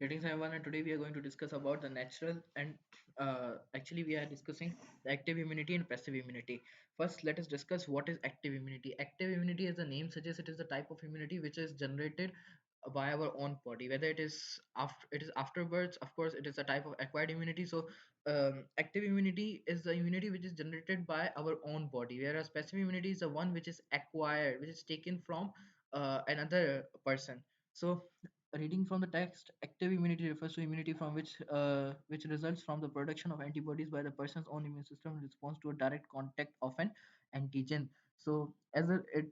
Greetings everyone, and today we are going to discuss about the natural and actually we are discussing the active immunity and passive immunity. First, let us discuss what is active immunity. Active immunity, as the name suggests, it is the type of immunity which is generated by our own body. Whether it is afterwards, of course, it is a type of acquired immunity. So, active immunity is the immunity which is generated by our own body, whereas passive immunity is the one which is acquired, which is taken from another person. So reading from the text, active immunity refers to immunity from which results from the production of antibodies by the person's own immune system in response to a direct contact of an antigen. So it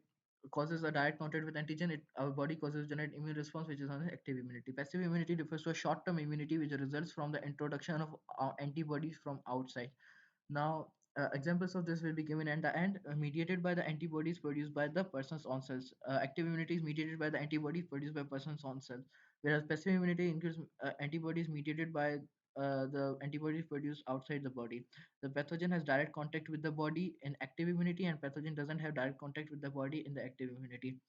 causes a direct contact with antigen, our body causes generate immune response, which is known as active immunity. Passive immunity refers to a short-term immunity which results from the introduction of antibodies from outside. Now, examples of this will be given at the end, mediated by the antibodies produced by the person's own cells. Active immunity is mediated by the antibodies produced by person's own cells, whereas passive immunity includes antibodies mediated by the antibodies produced outside the body. The pathogen has direct contact with the body in active immunity, and pathogen doesn't have direct contact with the body in the active immunity.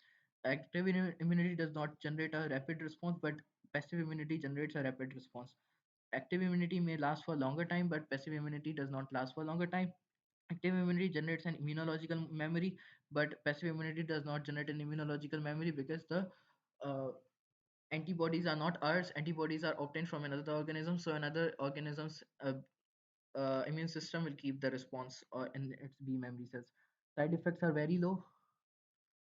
Active immunity does not generate a rapid response, but passive immunity generates a rapid response. Active immunity may last for a longer time, but passive immunity does not last for a longer time. Active immunity generates an immunological memory, but passive immunity does not generate an immunological memory because the uh, antibodies are not ours. Antibodies are obtained from another organism, so another organism's immune system will keep the response in its B memory cells. Side effects are very low.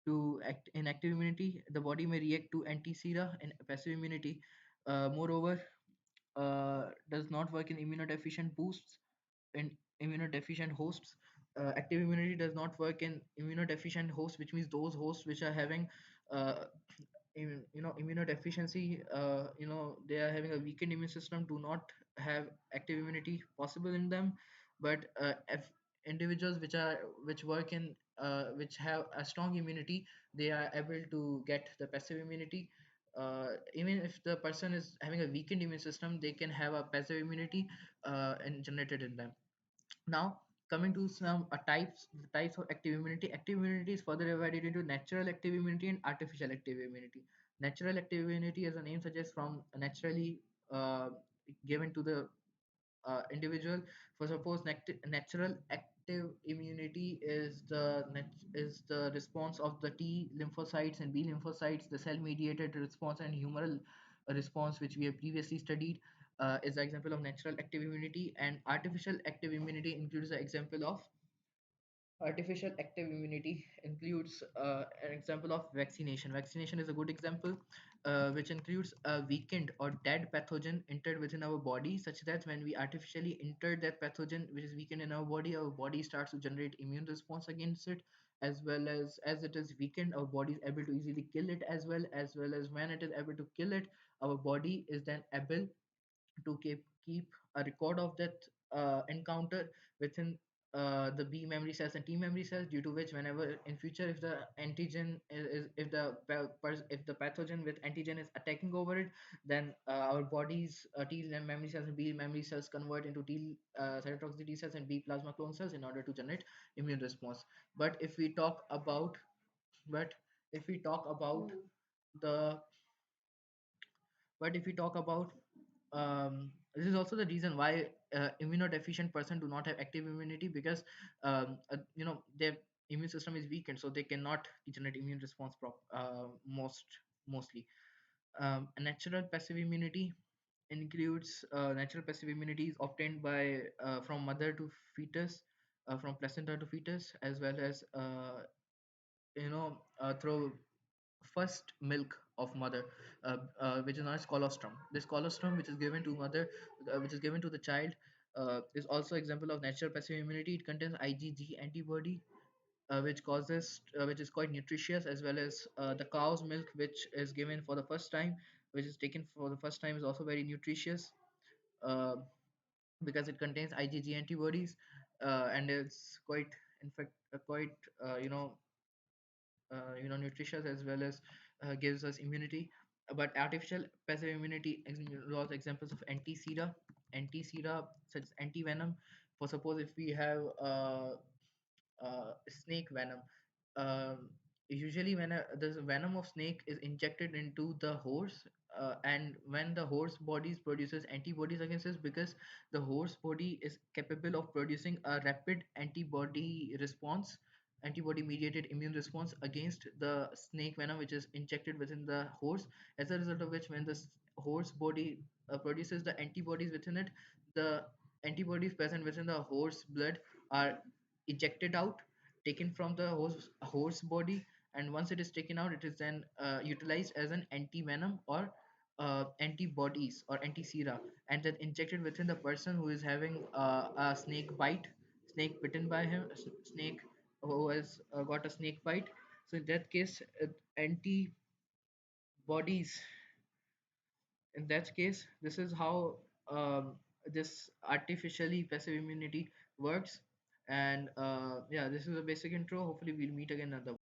To act in active immunity, the body may react to anti-sera in passive immunity. Moreover, does not work in immunodeficient boosts in immunodeficient hosts. Active immunity does not work in immunodeficient hosts, which means those hosts which are having uh, immunodeficiency. They are having a weakened immune system, do not have active immunity possible in them. But if individuals which work in which have a strong immunity, they are able to get the passive immunity. Even if the person is having a weakened immune system, they can have a passive immunity and generated in them. Now, coming to some the types of active immunity. Active immunity is further divided into natural active immunity and artificial active immunity. Natural active immunity, as the name suggests, from naturally uh, given to the individual. For suppose natural active immunity is is the response of the T lymphocytes and B lymphocytes, the cell mediated response and humoral response, which we have previously studied, is the example of natural active immunity. And artificial active immunity includes the example of artificial active immunity includes an example of vaccination. Vaccination is a good example, which includes a weakened or dead pathogen entered within our body, such that when we artificially enter that pathogen which is weakened in our body starts to generate immune response against it, as well as it is weakened, our body is able to easily kill it, as well as when it is able to kill it, our body is then able to keep a record of that encounter within the B memory cells and T memory cells, due to which whenever in future if the antigen is if the if the pathogen with antigen is attacking over it, then our body's T memory cells and B memory cells convert into T cytotoxic T cells and B plasma clone cells in order to generate immune response. But if we talk about but if we talk about the but if we talk about this is also the reason why immunodeficient person do not have active immunity, because their immune system is weakened, so they cannot generate immune response mostly. A natural passive immunity includes natural passive immunity is obtained by from mother to fetus, from placenta to fetus, as well as through first milk of mother, which is known as colostrum. This colostrum, which is given to mother, which is given to the child, is also example of natural passive immunity. It contains IgG antibody, which is quite nutritious, as well as the cow's milk, which is given for the first time, which is taken for the first time, is also very nutritious, uh, because it contains IgG antibodies, and it's quite, in fact, quite nutritious, as well as gives us immunity. But artificial passive immunity involves examples of anti-sera such as anti-venom. For suppose if we have snake venom, um, usually when the venom of snake is injected into the horse, and when the host bodies produces antibodies against this, because the host body is capable of producing a rapid antibody mediated immune response against the snake venom which is injected within the horse, as a result of which when the horse body produces the antibodies within it, the antibodies present within the horse blood are ejected out, taken from the horse body, and once it is taken out, it is then utilized as an anti-venom or antibodies or anti-sera, and then injected within the person who is having a snake bitten by him, snake who has got a snake bite. So in that case, antibodies, in that case, this is how this artificially passive immunity works. And yeah, this is a basic intro. Hopefully we'll meet again another